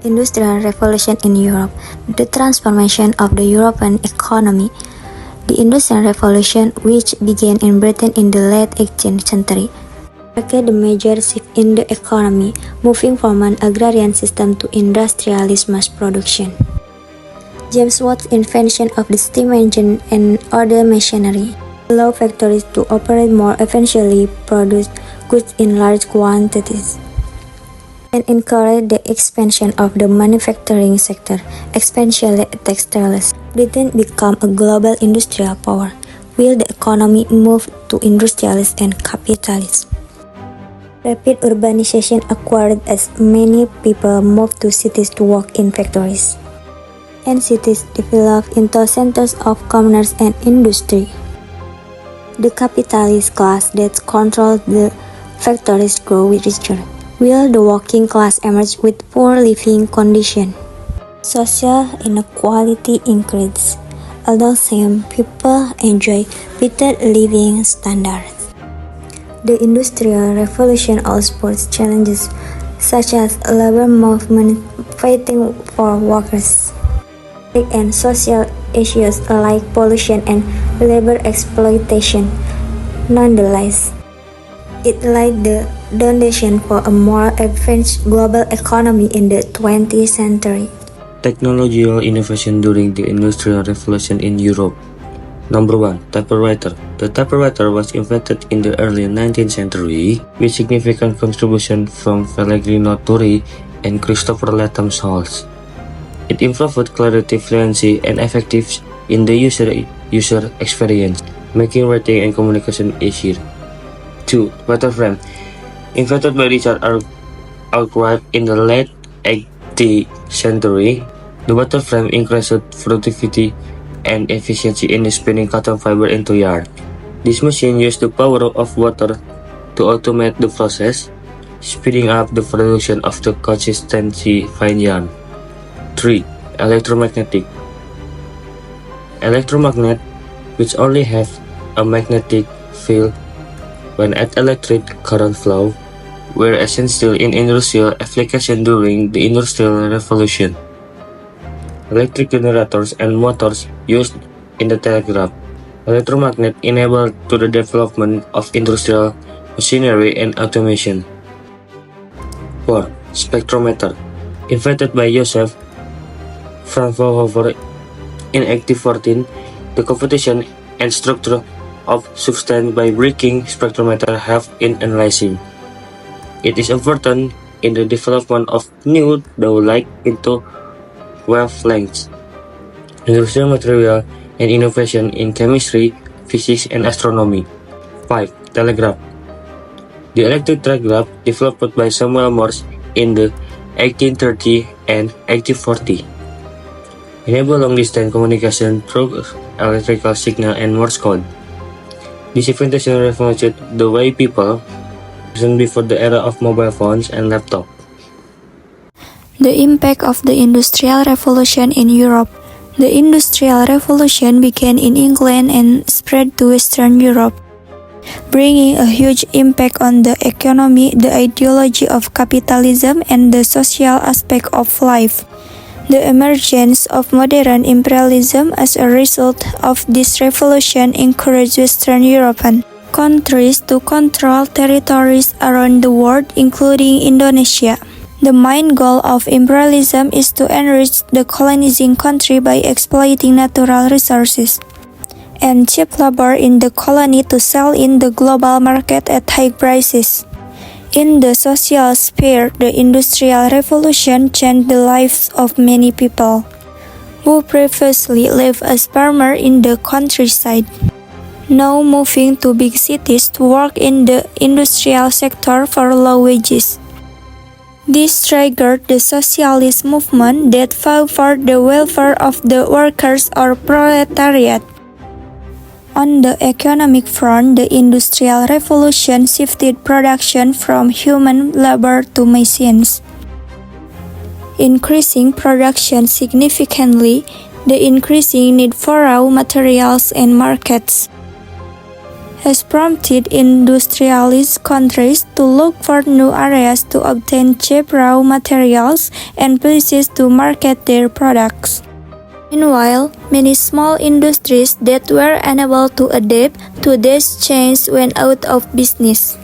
Industrial Revolution in Europe, the transformation of the European economy. The Industrial Revolution, which began in Britain in the late 18th century, marked a major shift in the economy, moving from an agrarian system to industrialized mass production. James Watt's invention of the steam engine and other machinery allowed factories to operate more efficiently, produce goods in large quantities, and encouraged the expansion of the manufacturing sector, especially textiles. Britain became a global industrial power, while the economy moved to industrialists and capitalists. Rapid urbanization occurred as many people moved to cities to work in factories, and cities developed into centers of commerce and industry. The capitalist class that controlled the factories grew richer, while the working class emerged with poor living conditions. Social inequality increased, although some people enjoy better living standards. The Industrial Revolution also posed challenges such as labor movement fighting for workers, and social issues like pollution and labor exploitation. Nonetheless, it laid the foundation for a more advanced global economy in the 20th century. Technological innovation during the Industrial Revolution in Europe. Number 1. Typewriter. The typewriter was invented in the early 19th century with significant contribution from Pellegrino Turri and Christopher Latham Scholes. It improved clarity, fluency, and effectiveness in the user experience, making writing and communication easier. 2. Waterframe. Invented by Richard Arkwright in the late 18th century, the waterframe increased productivity and efficiency in spinning cotton fiber into yarn. This machine used the power of water to automate the process, speeding up the production of the consistency fine yarn. 3. Electromagnetic. Electromagnet, which only have a magnetic field when at electric current flow, were essential in industrial application during the Industrial Revolution. Electric generators and motors used in the telegraph. Electromagnet enabled to the development of industrial machinery and automation. 4. Spectrometer. Invented by Joseph Fraunhofer in 1814, the composition and structure of substance by breaking spectrometer help in analyzing. It is important in the development of new dough-like into wavelengths, industrial material, and innovation in chemistry, physics, and astronomy. 5. Telegraph. The electric telegraph, developed by Samuel Morse in the 1830 and 1840, enable long-distance communication through electrical signal and Morse code. This invention revolutionized the way people reasoned before the era of mobile phones and laptops. The impact of the Industrial Revolution in Europe. The Industrial Revolution began in England and spread to Western Europe, bringing a huge impact on the economy, the ideology of capitalism, and the social aspect of life. The emergence of modern imperialism as a result of this revolution encouraged Western European countries to control territories around the world, including Indonesia. The main goal of imperialism is to enrich the colonizing country by exploiting natural resources and cheap labor in the colony to sell in the global market at high prices. In the social sphere, the Industrial Revolution changed the lives of many people who previously lived as farmers in the countryside, now moving to big cities to work in the industrial sector for low wages. This triggered the socialist movement that fought for the welfare of the workers or proletariat. On the economic front, the Industrial Revolution shifted production from human labor to machines, increasing production significantly, the increasing need for raw materials and markets, has prompted industrialized countries to look for new areas to obtain cheap raw materials and places to market their products. Meanwhile, many small industries that were unable to adapt to this change went out of business.